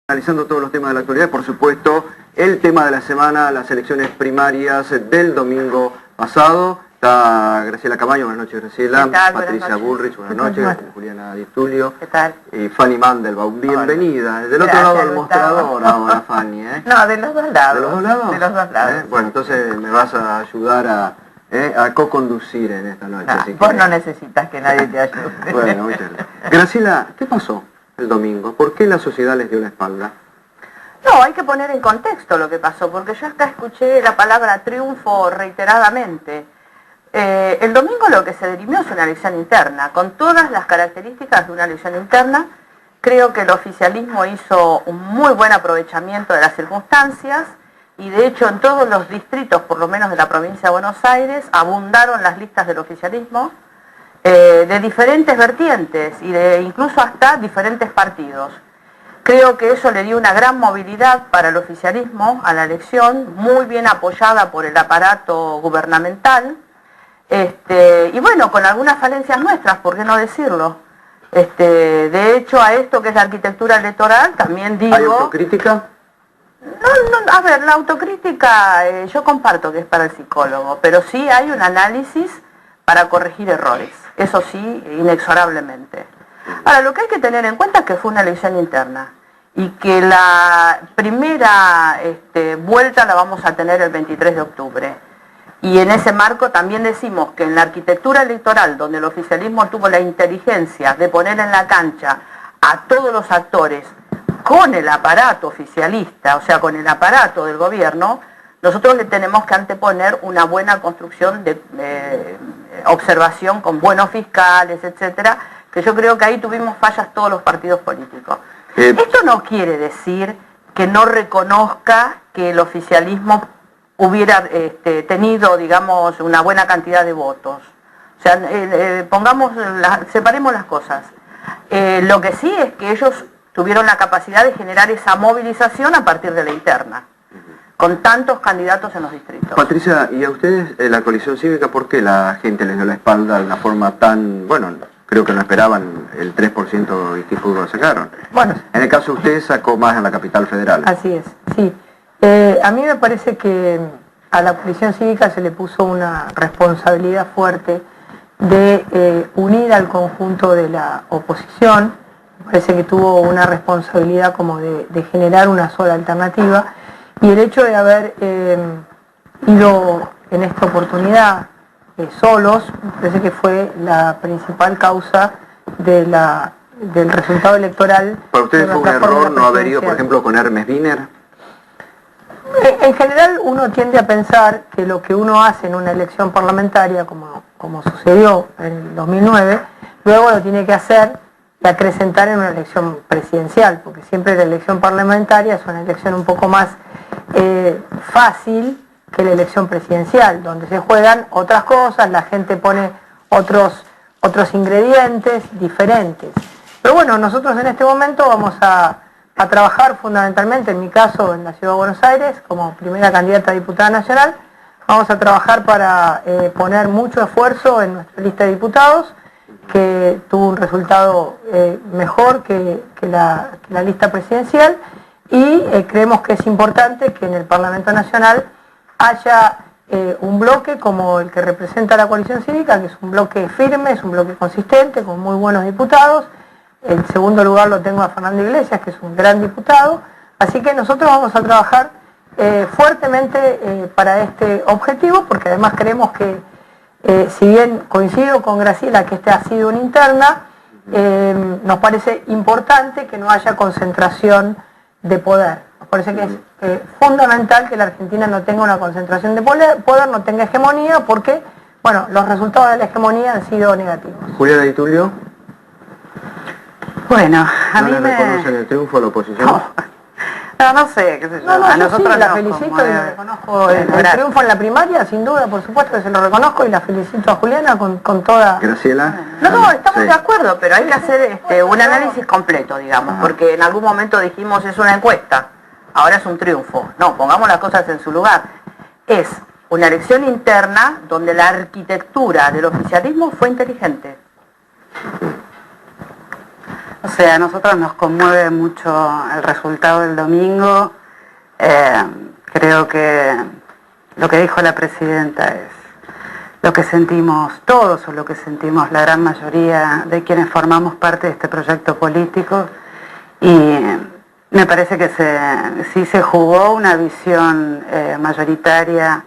Analizando todos los temas de la actualidad, por supuesto, el tema de la semana, las elecciones primarias del domingo pasado. Está Graciela Camaño, buenas noches Graciela. ¿Qué tal? Patricia Bullrich, buenas noches. Juliana Di Tulio. ¿Qué tal? Y Fanny Mandelbaum, bienvenida. Del otro lado del mostrador ahora, Fanny. No, de los dos lados. ¿De los dos lados? De los dos lados. Bueno, entonces me vas a ayudar a co-conducir en esta noche. No, así vos que... no necesitas que nadie te ayude. Bueno, muchas gracias. Graciela, ¿qué pasó el domingo? ¿Por qué la sociedad les dio la espalda? No, hay que poner en contexto lo que pasó, porque yo acá escuché la palabra triunfo reiteradamente. El domingo lo que se dirimió es una elección interna, con todas las características de una elección interna. Creo que el oficialismo hizo un muy buen aprovechamiento de las circunstancias y de hecho en todos los distritos, por lo menos de la provincia de Buenos Aires, abundaron las listas del oficialismo de diferentes vertientes y de incluso hasta diferentes partidos. Creo que eso le dio una gran movilidad para el oficialismo a la elección, muy bien apoyada por el aparato gubernamental, y bueno, con algunas falencias nuestras, ¿por qué no decirlo? De hecho, a esto que es la arquitectura electoral, también digo... ¿Hay autocrítica? No, a ver, la autocrítica yo comparto que es para el psicólogo, pero sí hay un análisis para corregir errores, eso sí, inexorablemente. Ahora, lo que hay que tener en cuenta es que fue una elección interna y que la primera vuelta la vamos a tener el 23 de octubre. Y en ese marco también decimos que en la arquitectura electoral, donde el oficialismo tuvo la inteligencia de poner en la cancha a todos los actores con el aparato oficialista, o sea, con el aparato del gobierno, nosotros le tenemos que anteponer una buena construcción de observación con buenos fiscales, etcétera, que yo creo que ahí tuvimos fallas todos los partidos políticos. Esto no quiere decir que no reconozca que el oficialismo hubiera tenido, digamos, una buena cantidad de votos. O sea, separemos las cosas. Lo que sí es que ellos tuvieron la capacidad de generar esa movilización a partir de la interna, con tantos candidatos en los distritos. Patricia, ¿y a ustedes, la coalición cívica, por qué la gente les dio la espalda de una forma tan, bueno, creo que no esperaban el 3% y que fútbol lo sacaron? Bueno, en el caso de ustedes sacó más en la capital federal. Así es, sí. A mí me parece que a la coalición cívica se le puso una responsabilidad fuerte de unir al conjunto de la oposición. Me parece que tuvo una responsabilidad como de generar una sola alternativa, y el hecho de haber ido en esta oportunidad solos, me parece que fue la principal causa del resultado electoral. ¿Para ustedes fue un error no haber ido, por ejemplo, con Hermes Wiener? En general uno tiende a pensar que lo que uno hace en una elección parlamentaria, como sucedió en el 2009, luego lo tiene que hacer y acrecentar en una elección presidencial, porque siempre la elección parlamentaria es una elección un poco más fácil que la elección presidencial, donde se juegan otras cosas, la gente pone otros ingredientes diferentes. Pero bueno, nosotros en este momento vamos a trabajar fundamentalmente, en mi caso en la Ciudad de Buenos Aires, como primera candidata a diputada nacional, vamos a trabajar para poner mucho esfuerzo en nuestra lista de diputados, que tuvo un resultado mejor que la lista presidencial, y creemos que es importante que en el Parlamento Nacional haya un bloque como el que representa la coalición cívica, que es un bloque firme, es un bloque consistente, con muy buenos diputados. En segundo lugar lo tengo a Fernando Iglesias, que es un gran diputado. Así que nosotros vamos a trabajar fuertemente para este objetivo, porque además creemos que, si bien coincido con Graciela que esta ha sido una interna, nos parece importante que no haya concentración de poder. Nos parece que es fundamental que la Argentina no tenga una concentración de poder, no tenga hegemonía, porque, bueno, los resultados de la hegemonía han sido negativos. Juliana Di Tulio. Bueno, a mí ¿No le reconocen el triunfo a la oposición? No sé, qué sé yo. A nosotros sí, la felicito y le reconozco el triunfo en la primaria, sin duda, por supuesto que se lo reconozco, y la felicito a Juliana con toda... Graciela. No, estamos de acuerdo, pero hay que hacer un análisis completo, digamos, porque en algún momento dijimos es una encuesta, ahora es un triunfo. No, pongamos las cosas en su lugar. Es una elección interna donde la arquitectura del oficialismo fue inteligente. O sea, a nosotros nos conmueve mucho el resultado del domingo. Creo que lo que dijo la presidenta es lo que sentimos todos, o lo que sentimos la gran mayoría de quienes formamos parte de este proyecto político, y me parece que sí se jugó una visión mayoritaria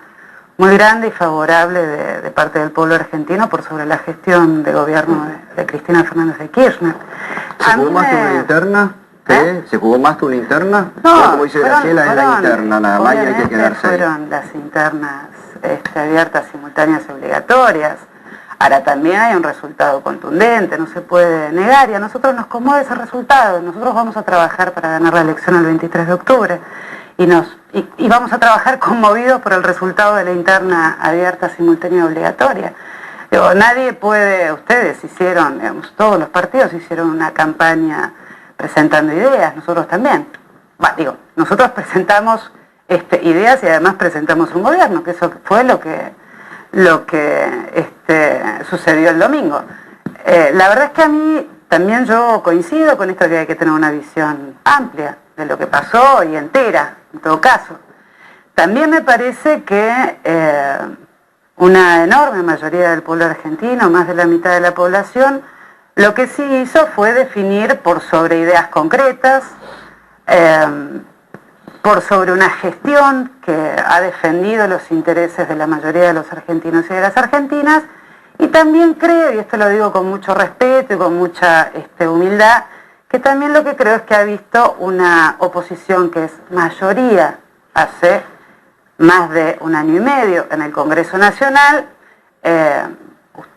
muy grande y favorable de parte del pueblo argentino por sobre la gestión de gobierno de Cristina Fernández de Kirchner. ¿Se jugó más que una interna? ¿Se jugó más que una interna? No, como dice Graciela, es la interna nada más y hay que quedarse ahí. Fueron las internas abiertas, simultáneas y obligatorias. Ahora también hay un resultado contundente, no se puede negar, y a nosotros nos conmueve ese resultado. Nosotros vamos a trabajar para ganar la elección el 23 de octubre y vamos a trabajar conmovidos por el resultado de la interna abierta, simultánea y obligatoria. Digo, nadie puede, ustedes hicieron, digamos, todos los partidos hicieron una campaña presentando ideas, nosotros también. Nosotros presentamos ideas y además presentamos un gobierno, que eso fue lo que sucedió el domingo. La verdad es que a mí también yo coincido con esto, que hay que tener una visión amplia de lo que pasó y entera, en todo caso. También me parece que una enorme mayoría del pueblo argentino, más de la mitad de la población, lo que sí hizo fue definir por sobre ideas concretas, por sobre una gestión que ha defendido los intereses de la mayoría de los argentinos y de las argentinas, y también creo, y esto lo digo con mucho respeto y con mucha humildad, que también lo que creo es que ha visto una oposición que es mayoría hace más de un año y medio en el Congreso Nacional.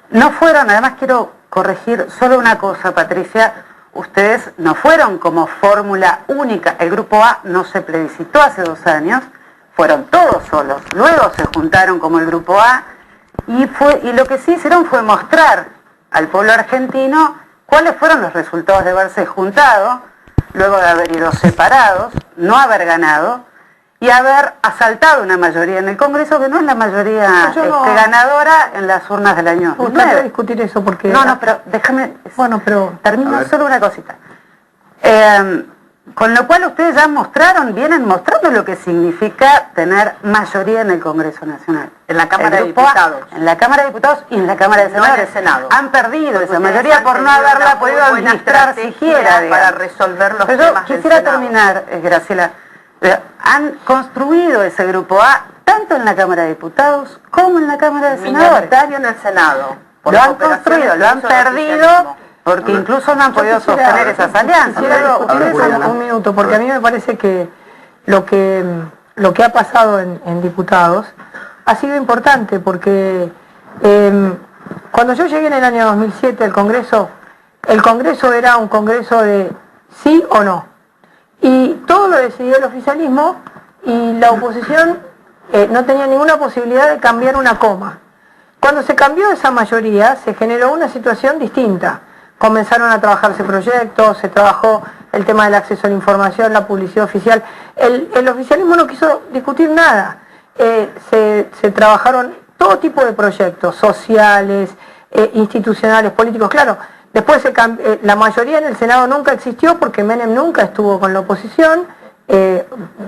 No fueron, además quiero corregir solo una cosa, Patricia, ustedes no fueron como fórmula única, el Grupo A no se plebiscitó hace 2 años, fueron todos solos, luego se juntaron como el Grupo A, y lo que sí hicieron fue mostrar al pueblo argentino cuáles fueron los resultados de haberse juntado, luego de haber ido separados, no haber ganado, y haber asaltado una mayoría en el Congreso que no es la mayoría ganadora en las urnas del año 2009. Me gustaría discutir eso porque... No, pero déjame... Bueno, pero... Termino solo una cosita. Con lo cual ustedes ya vienen mostrando lo que significa tener mayoría en el Congreso Nacional. En la Cámara de Diputados. En la Cámara de Diputados y en la Cámara de Senadores. No en el Senado. Han perdido esa mayoría por no haberla podido administrar siquiera. Para resolver los temas del Senado. Quisiera terminar, Graciela. Han construido ese Grupo A tanto en la Cámara de Diputados como en la Cámara de Senadores. Minoritario en el Senado. Lo han construido, lo han perdido, porque incluso no han podido sostener esas alianzas. Quisiera un minuto, porque a mí me parece que lo que ha pasado en diputados ha sido importante, porque cuando yo llegué en el año 2007 al Congreso, el Congreso era un Congreso de sí o no. Y todo lo decidió el oficialismo y la oposición no tenía ninguna posibilidad de cambiar una coma. Cuando se cambió esa mayoría, se generó una situación distinta. Comenzaron a trabajarse proyectos, se trabajó el tema del acceso a la información, la publicidad oficial. El oficialismo no quiso discutir nada. Se trabajaron todo tipo de proyectos sociales, institucionales, políticos. Claro, después la mayoría en el Senado nunca existió porque Menem nunca estuvo con la oposición,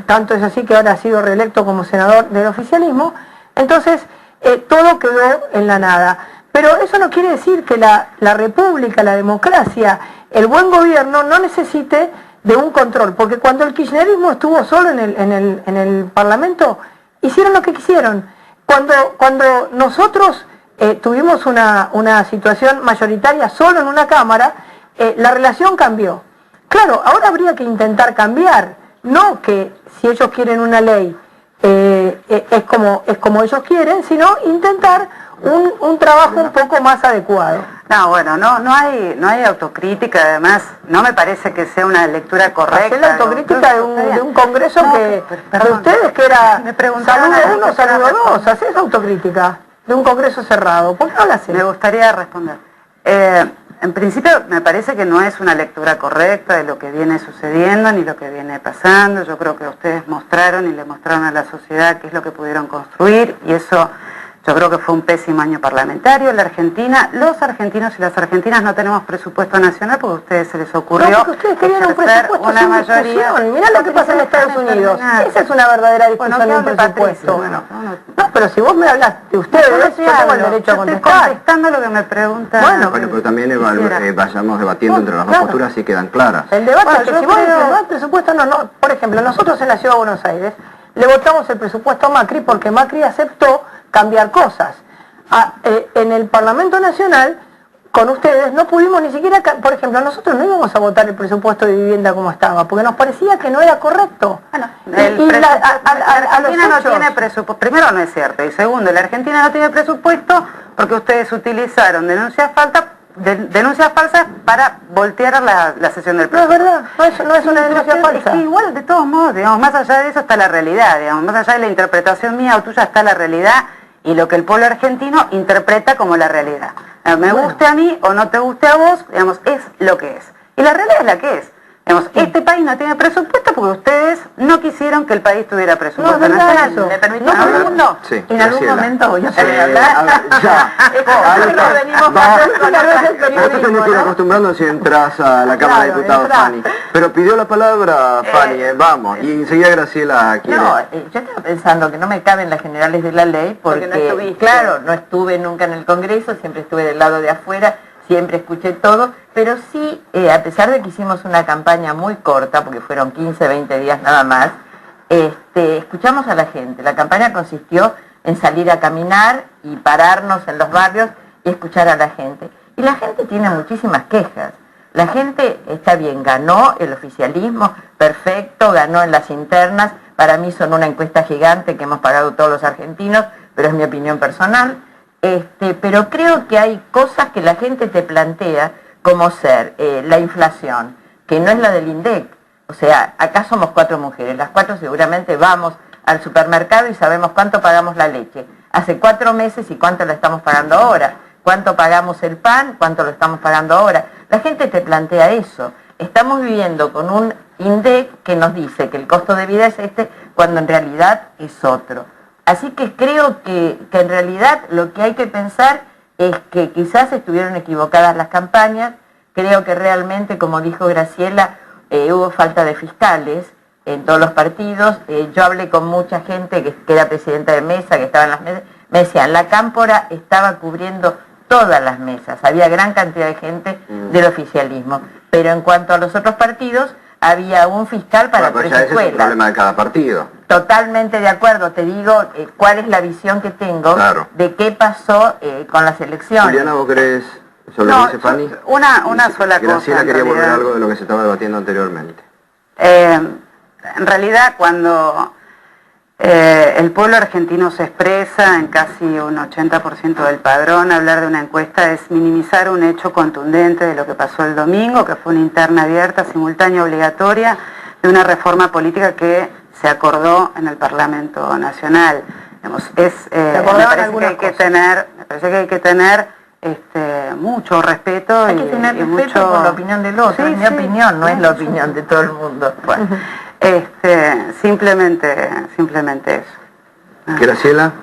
tanto es así que ahora ha sido reelecto como senador del oficialismo. Entonces, todo quedó en la nada. Pero eso no quiere decir que la república, la democracia, el buen gobierno no necesite de un control, porque cuando el kirchnerismo estuvo solo en el Parlamento, hicieron lo que quisieron. Cuando nosotros tuvimos una situación mayoritaria solo en una Cámara, la relación cambió. Claro, ahora habría que intentar cambiar, no que si ellos quieren una ley es como ellos quieren, sino intentar un trabajo un poco más adecuado. No, bueno, no hay autocrítica, además, no me parece que sea una lectura correcta. Hacer la autocrítica de un Congreso de ustedes que era saludo 1, saludo 2, hacer autocrítica de un Congreso cerrado. ¿Por qué no la hacen? Me gustaría responder. En principio me parece que no es una lectura correcta de lo que viene sucediendo ni lo que viene pasando. Yo creo que ustedes mostraron y le mostraron a la sociedad qué es lo que pudieron construir, y eso Yo creo que fue un pésimo año parlamentario. La Argentina, los argentinos y las argentinas no tenemos presupuesto nacional porque a ustedes se les ocurrió. No, porque ustedes querían un presupuesto una sin mayoría. discusión. Mirá lo que pasa en Estados Unidos. Esa es una verdadera discusión de un presupuesto. No, pero si vos me hablas de ustedes, yo tengo el derecho a contestar. Estoy contestando lo que me preguntan. Bueno, pero también vayamos debatiendo entre las dos posturas y quedan claras. El debate es que si vos dices, no, el presupuesto no. Por ejemplo, nosotros en la Ciudad de Buenos Aires le votamos el presupuesto a Macri porque Macri aceptó cambiar cosas. En el Parlamento Nacional, con ustedes, no pudimos ni siquiera, por ejemplo, nosotros no íbamos a votar el presupuesto de vivienda como estaba, porque nos parecía que no era correcto. Bueno, la Argentina no tiene presupuesto, primero no es cierto, y segundo, la Argentina no tiene presupuesto porque ustedes utilizaron denuncias falsas para voltear la sesión del presupuesto. No es verdad, no es una denuncia falsa. Es que igual, de todos modos, digamos, más allá de eso está la realidad, digamos, más allá de la interpretación mía o tuya está la realidad y lo que el pueblo argentino interpreta como la realidad. Me guste a mí o no te guste a vos, digamos, es lo que es. Y la realidad es la que es. Digamos, este país no tiene presupuesto porque ustedes no quisieron que el país tuviera presupuesto nacional. ¿Me permite un segundo? Sí, en algún momento voy a poder hablar. Vos te tenés que ir acostumbrando si entras a la Cámara de Diputados, Fanny. Pero pidió la palabra Fanny, vamos. Y enseguida Graciela quiere. No, yo estaba pensando que no me caben las generales de la ley porque claro, no estuve nunca en el Congreso, siempre estuve del lado de afuera, siempre escuché todo, pero sí, a pesar de que hicimos una campaña muy corta, porque fueron 15, 20 días nada más, escuchamos a la gente. La campaña consistió en salir a caminar y pararnos en los barrios y escuchar a la gente. Y la gente tiene muchísimas quejas. La gente, está bien, ganó el oficialismo, perfecto, ganó en las internas, para mí son una encuesta gigante que hemos pagado todos los argentinos, pero es mi opinión personal. Pero creo que hay cosas que la gente te plantea, como ser la inflación, que no es la del INDEC. O sea, acá somos 4 mujeres, las 4 seguramente vamos al supermercado y sabemos cuánto pagamos la leche. Hace 4 meses y cuánto la estamos pagando ahora. Cuánto pagamos el pan, cuánto lo estamos pagando ahora. La gente te plantea eso. Estamos viviendo con un INDEC que nos dice que el costo de vida es cuando en realidad es otro. Así que creo que en realidad lo que hay que pensar es que quizás estuvieron equivocadas las campañas. Creo que realmente, como dijo Graciela, hubo falta de fiscales en todos los partidos. Yo hablé con mucha gente que era presidenta de mesa, que estaba en las mesas. Me decían, la cámpora estaba cubriendo todas las mesas. Había gran cantidad de gente del oficialismo. Pero en cuanto a los otros partidos, había un fiscal para 3 escuelas. Ese es el problema de cada partido. Totalmente de acuerdo, te digo cuál es la visión que tengo de qué pasó con las elecciones. Juliana, ¿vos crees sobre lo que dice Fanny? Una sola cosa. Graciela quería volver a algo de lo que se estaba debatiendo anteriormente. En realidad, cuando el pueblo argentino se expresa en casi un 80% del padrón, hablar de una encuesta es minimizar un hecho contundente de lo que pasó el domingo, que fue una interna abierta, simultánea, obligatoria, de una reforma política que se acordó en el Parlamento Nacional. Digamos, me parece que hay que tener mucho respeto. Hay que tener respeto por la opinión del otro. Es mi opinión, no es la opinión de todo el mundo. Bueno, simplemente eso. Graciela.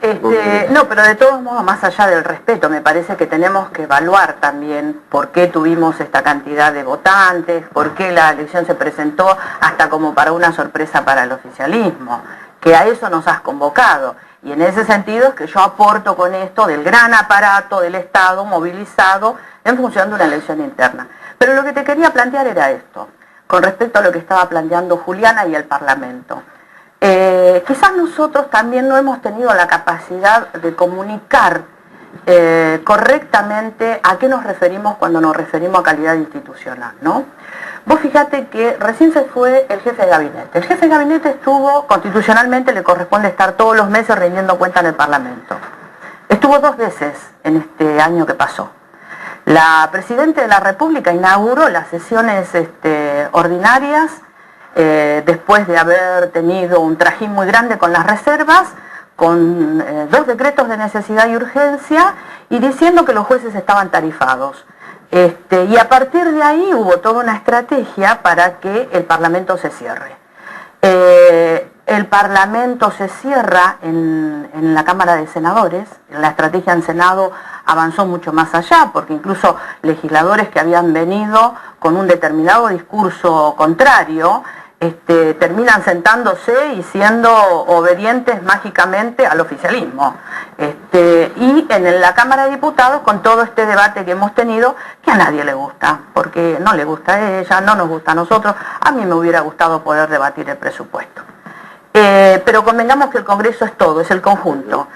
No, pero de todos modos, más allá del respeto, me parece que tenemos que evaluar también por qué tuvimos esta cantidad de votantes, por qué la elección se presentó hasta como para una sorpresa para el oficialismo, que a eso nos has convocado. Y en ese sentido es que yo aporto con esto del gran aparato del Estado movilizado en función de una elección interna. Pero lo que te quería plantear era esto, con respecto a lo que estaba planteando Juliana y el Parlamento. Quizás nosotros también no hemos tenido la capacidad de comunicar correctamente a qué nos referimos cuando nos referimos a calidad institucional, ¿no? Vos fíjate que recién se fue el jefe de gabinete. El jefe de gabinete estuvo, constitucionalmente le corresponde estar todos los meses rindiendo cuenta en el Parlamento. Estuvo 2 veces en este año que pasó. La Presidenta de la República inauguró las sesiones ordinarias después de haber tenido un trajín muy grande con las reservas, con 2 decretos de necesidad y urgencia y diciendo que los jueces estaban tarifados. Y a partir de ahí hubo toda una estrategia para que el Parlamento se cierre. el Parlamento se cierra en la Cámara de Senadores. La estrategia en Senado avanzó mucho más allá, porque incluso legisladores que habían venido con un determinado discurso contrario, terminan sentándose y siendo obedientes mágicamente al oficialismo. Y en la Cámara de Diputados, con todo este debate que hemos tenido, que a nadie le gusta, porque no le gusta a ella, no nos gusta a nosotros. A mí me hubiera gustado poder debatir el presupuesto. Pero convengamos que el Congreso es todo, es el conjunto.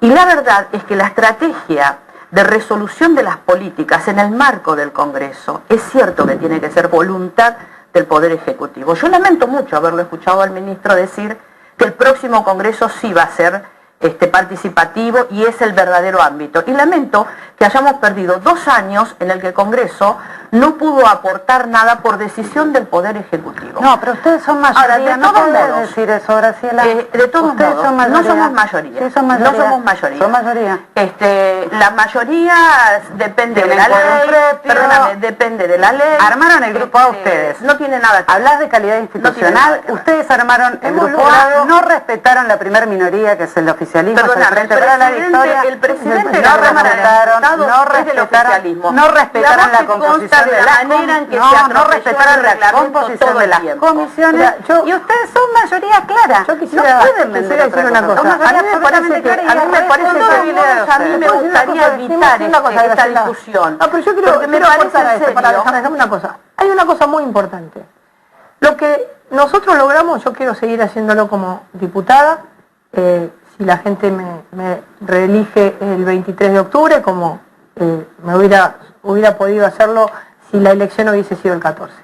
Y la verdad es que la estrategia de resolución de las políticas en el marco del Congreso, es cierto que tiene que ser voluntad del Poder Ejecutivo. Yo lamento mucho haberlo escuchado al ministro decir que el próximo Congreso sí va a ser participativo y es el verdadero ámbito. Y lamento que hayamos perdido 2 años en el que el Congreso no pudo aportar nada por decisión del Poder Ejecutivo. No, pero ustedes son mayoría. Ahora, no pueden decir eso, Graciela. De todos modos, no somos mayoría. Sí, son mayoría. No somos mayoría. Son mayoría. La mayoría depende de la ley. Perdóname, depende de la ley. Armaron el grupo A ustedes. No tiene nada que ver. Hablas de calidad institucional. Ustedes armaron el grupo A, no respetaron la primer minoría, que es el oficialismo. Perdóname, el presidente de la Cámara de Diputados no respetaron la composición de la manera en que no respetaron la composición de las comisiones. Y ustedes son mayoría clara. Yo quisiera decir una cosa. A mí me parece que a mí me gustaría evitar esta discusión. No, pero yo quiero aportar a esto, para dejarme una cosa. Hay una cosa muy importante. Lo que nosotros logramos, yo quiero seguir haciéndolo como diputada, si la gente me reelige el 23 de octubre, como me hubiera podido hacerlo si la elección hubiese sido el 14.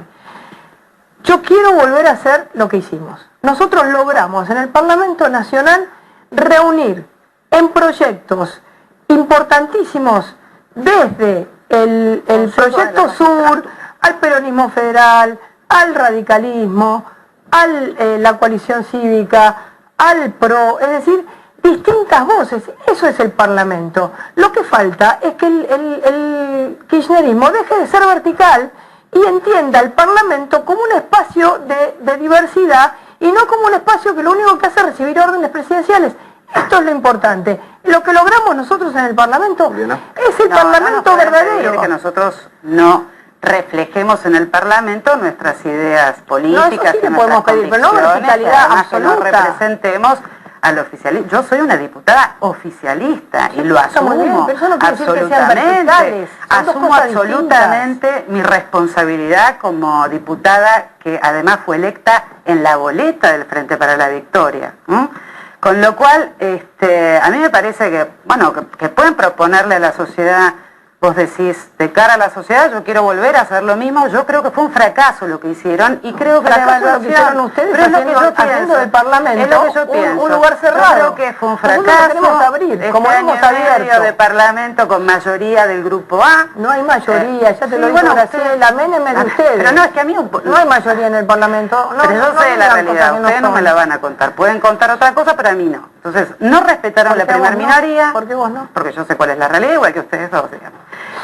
Yo quiero volver a hacer lo que hicimos. Nosotros logramos en el Parlamento Nacional reunir en proyectos importantísimos, desde el Proyecto Sur, al peronismo federal, al radicalismo, a la coalición cívica, al PRO, es decir, distintas voces. Eso es el Parlamento. Lo que falta es que el kirchnerismo deje de ser vertical y entienda el Parlamento como un espacio de diversidad y no como un espacio que lo único que hace es recibir órdenes presidenciales. Esto es lo importante. Lo que logramos nosotros en el Parlamento es el Parlamento verdadero. Que nosotros no reflejemos en el Parlamento nuestras ideas políticas, no, eso sí que podemos pedir, pero no verticalidad absoluta. Que no representemos al oficialismo. Yo soy una diputada oficialista y lo asumo absolutamente. Asumo absolutamente mi responsabilidad como diputada, que además fue electa en la boleta del Frente para la Victoria. Con lo cual, a mí me parece que, bueno, que pueden proponerle a la sociedad. Vos decís, de cara a la sociedad, yo quiero volver a hacer lo mismo. Yo creo que fue un fracaso lo que hicieron y creo que la evaluación, lo que hicieron ustedes, pero es lo que yo pienso del Parlamento, es lo que yo pienso. Un lugar cerrado. Yo creo que fue un fracaso. Queremos abrir, como hemos abierto de Parlamento con mayoría del grupo A. No hay mayoría, ya te lo digo, Graciela, Menem es de ustedes. Pero no, es que a mí no hay mayoría en el Parlamento. Pero yo sé la realidad, ustedes no me la van a contar. Pueden contar otra cosa, pero a mí no. Entonces, no respetaron la primera minoría. ¿Por qué vos no? Porque yo sé cuál es la realidad, igual que ustedes dos, digamos.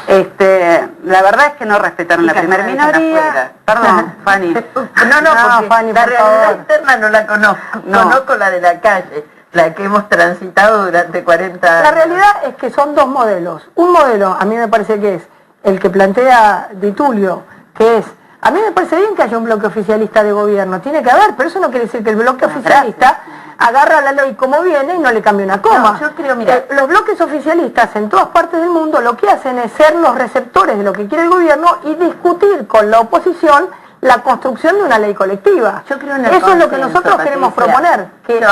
La verdad es que no respetaron la primera minoría. Perdón, Fanny. Porque Fanny, la realidad interna no la conozco. Conozco la de la calle, la que hemos transitado durante 40 años. La realidad es que son dos modelos. Un modelo, a mí me parece que es el que plantea Di Tulio, que es, a mí me parece bien que haya un bloque oficialista de gobierno, tiene que haber, pero eso no quiere decir que el bloque oficialista agarra la ley como viene y no le cambia una coma. No, yo creo, mira, los bloques oficialistas en todas partes del mundo lo que hacen es ser los receptores de lo que quiere el gobierno y discutir con la oposición la construcción de una ley colectiva. Yo creo en eso es lo que nosotros queremos proponer, que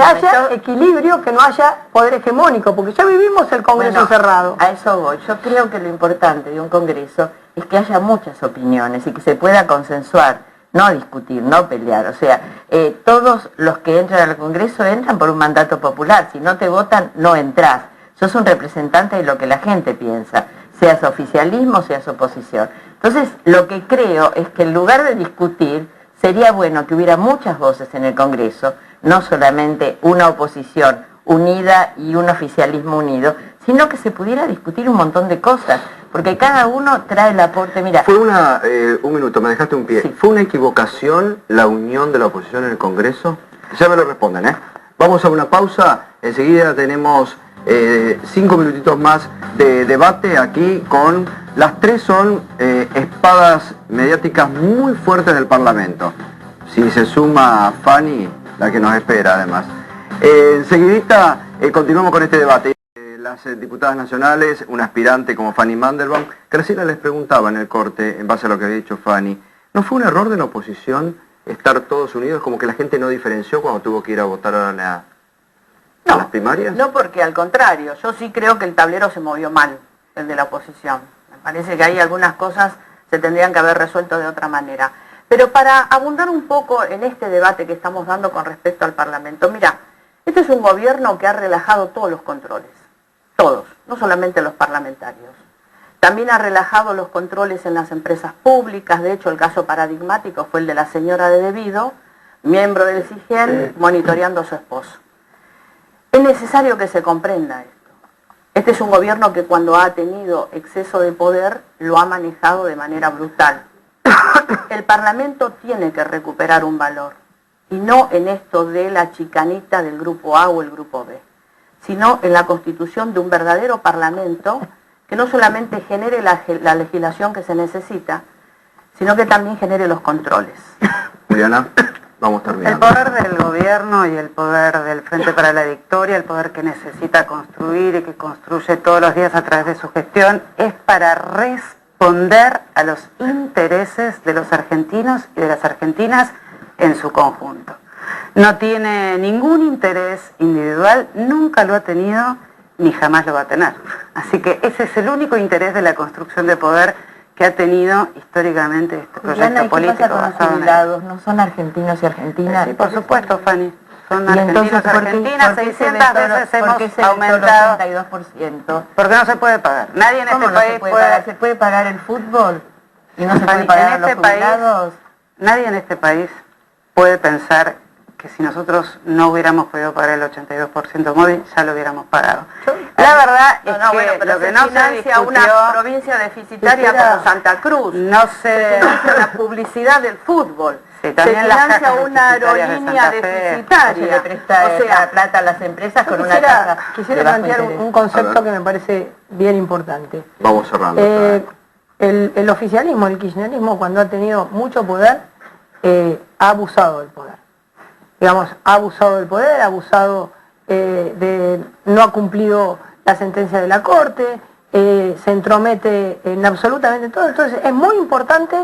haya equilibrio, que no haya poder hegemónico, porque ya vivimos el Congreso cerrado. A eso voy. Yo creo que lo importante de un Congreso es que haya muchas opiniones y que se pueda consensuar. No discutir, no pelear, o sea, todos los que entran al Congreso entran por un mandato popular, si no te votan no entras, sos un representante de lo que la gente piensa, seas oficialismo, seas oposición. Entonces, lo que creo es que en lugar de discutir, sería bueno que hubiera muchas voces en el Congreso, no solamente una oposición unida y un oficialismo unido, sino que se pudiera discutir un montón de cosas, porque cada uno trae el aporte. Mira, fue un minuto, me dejaste un pie. Sí. ¿Fue una equivocación la unión de la oposición en el Congreso? Ya me lo responden, ¿eh? Vamos a una pausa, enseguida tenemos 5 minutitos más de debate aquí con... Las tres son espadas mediáticas muy fuertes del Parlamento. Si se suma Fanny, la que nos espera además. Enseguidita continuamos con este debate. Las diputadas nacionales, un aspirante como Fanny Mandelbaum, Graciela les preguntaba en el corte, en base a lo que había dicho Fanny, ¿no fue un error de la oposición estar todos unidos, como que la gente no diferenció cuando tuvo que ir a votar a las primarias? No, porque al contrario, yo sí creo que el tablero se movió mal, el de la oposición. Me parece que hay algunas cosas se tendrían que haber resuelto de otra manera. Pero para abundar un poco en este debate que estamos dando con respecto al Parlamento, mira, este es un gobierno que ha relajado todos los controles, todos, no solamente los parlamentarios. También ha relajado los controles en las empresas públicas. De hecho, el caso paradigmático fue el de la señora de Debido, miembro del CIGEN, monitoreando a su esposo. Es necesario que se comprenda esto. Este es un gobierno que cuando ha tenido exceso de poder lo ha manejado de manera brutal. El Parlamento tiene que recuperar un valor, y no en esto de la chicanita del grupo A o el grupo B, sino en la constitución de un verdadero Parlamento que no solamente genere la legislación que se necesita, sino que también genere los controles. Juliana, vamos terminando. El poder del gobierno y el poder del Frente para la Victoria, el poder que necesita construir y que construye todos los días a través de su gestión, es para responder a los intereses de los argentinos y de las argentinas en su conjunto. No tiene ningún interés individual, nunca lo ha tenido ni jamás lo va a tener. Así que ese es el único interés de la construcción de poder que ha tenido históricamente este proyecto político. ¿Qué pasa con los jubilados? ¿No son argentinos y argentinas? Sí, por supuesto, Fanny. Son Y entonces, argentinos y argentinas, 600 veces hemos aumentado. 82%. Porque no se puede pagar. Nadie en este país puede... ¿Se puede pagar el fútbol? ¿Y no se Fanny, puede pagar en a este los jubilados? Nadie en este país puede pensar que si nosotros no hubiéramos podido pagar el 82% móvil, ya lo hubiéramos pagado. La verdad es que lo que no se discutió... una provincia deficitaria como Santa Cruz. No sé... La publicidad del fútbol. Sí, Se también las financia cajas una deficitarias de aerolínea Santa Fe. deficitaria. Se le presta la plata a las empresas con una tasa Quisiera plantear un concepto que me parece bien importante. Vamos cerrando. El oficialismo, el kirchnerismo, cuando ha tenido mucho poder, ha abusado del poder. Digamos, ha abusado del poder, ha abusado no ha cumplido la sentencia de la Corte, se entromete en absolutamente todo. Entonces es muy importante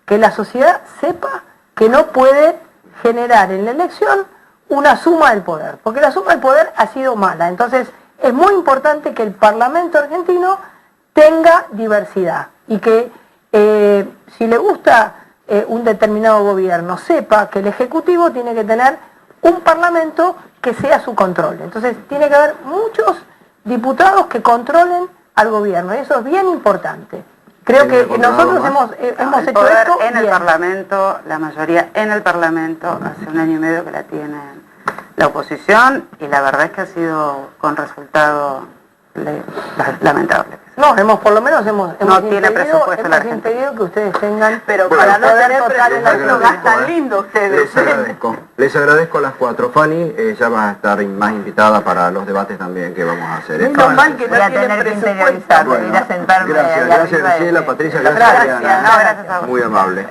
que la sociedad sepa que no puede generar en la elección una suma del poder, porque la suma del poder ha sido mala. Entonces es muy importante que el Parlamento argentino tenga diversidad y que si le gusta un determinado gobierno, sepa que el Ejecutivo tiene que tener un Parlamento que sea su control. Entonces tiene que haber muchos diputados que controlen al gobierno, y eso es bien importante. Creo que nosotros hemos hecho poder esto en el bien. Parlamento, la mayoría en el Parlamento, hace 1 año y medio que la tiene la oposición, y la verdad es que ha sido con resultado lamentable. No, por lo menos hemos tiene presupuesto la Argentina. impedido que ustedes tengan, Pero Bueno, para no poder tener total en la presupuesto gastan lindo ustedes. Les agradezco a las 4. Fanny, ya vas a estar más invitada para los debates también que vamos a hacer. Menos mal que no voy a tienen tener que presupuesto. interiorizarme, ir a sentarme Gracias, ahí gracias arriba Graciela, de- Patricia, de- gracias Gracias, Adriana. no, gracias a vos. Muy amable.